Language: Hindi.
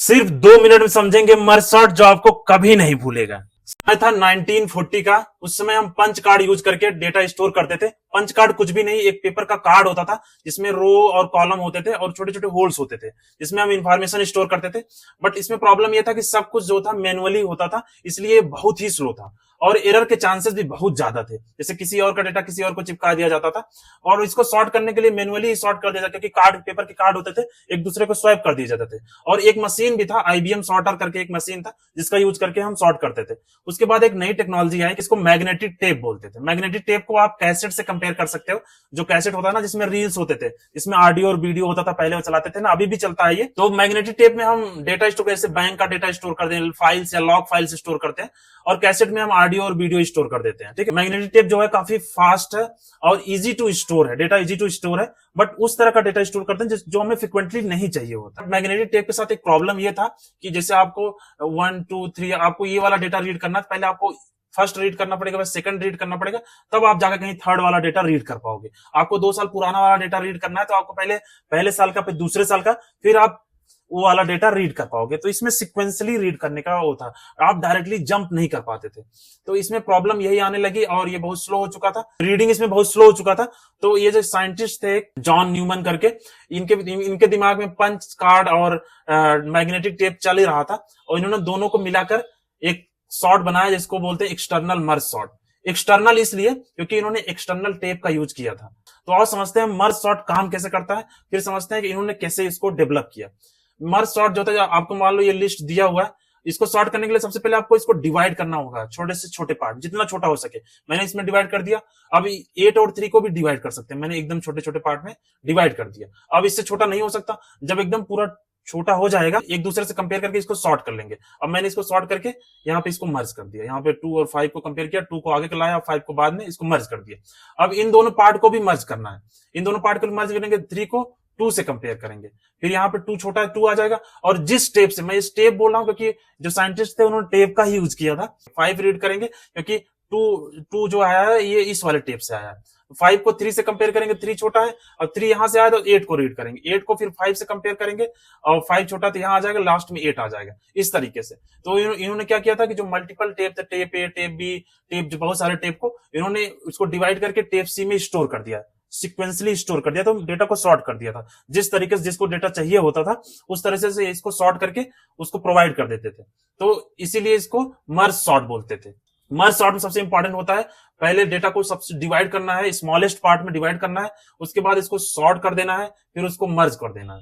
सिर्फ 2 मिनट में समझेंगे मर्ज सॉर्ट जो आपको कभी नहीं भूलेगा। समय था 1940 का। उस समय हम पंच कार्ड यूज करके डेटा स्टोर करते थे। पंच कार्ड कुछ भी नहीं, एक पेपर का कार्ड होता था जिसमें रो और कॉलम होते थे और छोटे छोटे होल्स होते थे जिसमें हम इंफॉर्मेशन स्टोर करते थे। बट इसमें प्रॉब्लम यह था कि सब कुछ जो था मैनुअली होता था, इसलिए बहुत ही स्लो था और एरर के चांसेस भी बहुत ज्यादा थे। जैसे किसी और का डेटा किसी और को चिपका दिया जाता था और इसको सॉर्ट करने के लिए मैनुअली सॉर्ट कर दिया जाता, क्योंकि कार्ड पेपर के कार्ड होते थे, एक दूसरे को स्वैप कर दिए जाते थे। और एक मशीन भी था, आईबीएम सॉर्टर करके एक मशीन था जिसका यूज करके हम सॉर्ट करते थे। उसके बाद एक नई टेक्नोलॉजी आई, इसको मैग्नेटिक टेप बोलते थे। मैग्नेटिक टेप को आप कैसेट से कंपेयर कर सकते हो। जो कैसेट होता है ना, जिसमें रील्स होते थे, जिसमें ऑडियो और वीडियो होता था, पहले वो चलाते थे ना, अभी भी चलता है ये। तो मैग्नेटिक टेप में हम डेटा स्टोर, जैसे बैंक का डेटा स्टोर करते हैं, फाइल्स या लॉग फाइल्स स्टोर करते हैं, और कैसेट में हम ऑडियो और वीडियो स्टोर कर देते हैं। ठीक है, मैग्नेटिक टेप जो है काफी फास्ट है और इजी टू स्टोर है, डेटा इजी टू स्टोर है। बट उस तरह का डेटा स्टोर करते हैं जो हमें फ्रिक्वेंटली नहीं चाहिए होता। मैग्नेटिक टेप के साथ एक प्रॉब्लम ये था कि जैसे आपको 1 2 3 आपको ये वाला डेटा रीड करना है, पहले आपको फर्स्ट रीड करना पड़ेगा, फिर सेकंड रीड करना पड़ेगा, तब आप जाकर कहीं थर्ड वाला डेटा रीड कर पाओगे। आपको 2 साल पुराना वाला डेटा रीड करना है तो आपको पहले साल का, फिर दूसरे साल का, फिर आप वो वाला डेटा रीड कर पाओगे। तो इसमें सिक्वेंसली रीड करने का वो था, आप डायरेक्टली जंप नहीं कर पाते थे। तो इसमें प्रॉब्लम यही आने लगी और ये बहुत स्लो हो चुका था, रीडिंग इसमें बहुत स्लो हो चुका था। तो ये जो साइंटिस्ट थे जॉन न्यूमन करके, इनके दिमाग में पंच कार्ड और मैग्नेटिक टेप चल ही रहा था और इन्होंने दोनों को मिलाकर एक सॉर्ट बनाया जिसको बोलते हैं एक्सटर्नल मर्ज सॉर्ट। एक्सटर्नल इसलिए क्योंकि इन्होंने एक्सटर्नल टेप का यूज किया था। तो और समझते हैं मर्ज सॉर्ट काम कैसे करता है, फिर समझते हैं कि इन्होंने कैसे इसको डेवलप किया। मर्ज सॉर्ट जो था, आपको मान लो ये लिस्ट दिया हुआ है, इसको सॉर्ट करने के लिए सबसे पहले आपको इसको डिवाइड करना होगा, छोटे से छोटे पार्ट, जितना छोटा हो सके। मैंने इसमें डिवाइड कर दिया। अब 8 और 3 को भी डिवाइड कर सकते हैं, मैंने एकदम छोटे छोटे पार्ट में डिवाइड कर दिया। अब इससे छोटा नहीं हो सकता, जब एकदम पूरा छोटा हो जाएगा एक दूसरे से कंपेयर करके इसको सॉर्ट कर लेंगे। अब मैंने इसको सॉर्ट करके यहाँ पे इसको मर्ज कर दिया, यहाँ पे 2 और 5 को कंपेयर किया, 2 को आगे लाया, 5 को बाद में, इसको मर्ज कर दिया। अब इन दोनों पार्ट को भी मर्ज करना है, इन दोनों पार्ट को मर्ज करेंगे, 3 को 2 से कंपेयर करेंगे, फिर यहाँ पे 2 छोटा है, 2 आ जाएगा। और जिस टेप से, मैं इस टेप बोल रहा हूं क्योंकि जो साइंटिस्ट थे उन्होंने टेप का ही यूज किया था। 5 रीड करेंगे क्योंकि 2 जो आया है ये इस वाले टेप से आया है। 5 को 3 से कंपेयर करेंगे, 3 छोटा है, और 3 यहां से आया तो 8 को रीड करेंगे, 8 को फिर 5 से कंपेयर करेंगे और 5 छोटा तो यहां आ जाएगा, लास्ट में 8 आ जाएगा। इस तरीके से तो इन्होंने क्या किया था कि जो मल्टीपल टेप थे, टेप ए, टेप बी, टेप, जो बहुत सारे टेप को इन्होंने उसको डिवाइड करके टेप सी में स्टोर कर दिया, सिक्वेंसली स्टोर कर दिया, तो डेटा को सॉर्ट कर दिया था। जिस तरीके से जिसको डेटा चाहिए होता था उस तरह से इसको सॉर्ट करके उसको प्रोवाइड कर देते थे। तो इसीलिए इसको मर्ज सॉर्ट बोलते थे। मर्ज सॉर्ट में सबसे इंपॉर्टेंट होता है, पहले डेटा को सबसे डिवाइड करना है, स्मॉलेस्ट पार्ट में डिवाइड करना है, उसके बाद इसको सॉर्ट कर देना है, फिर उसको मर्ज कर देना है।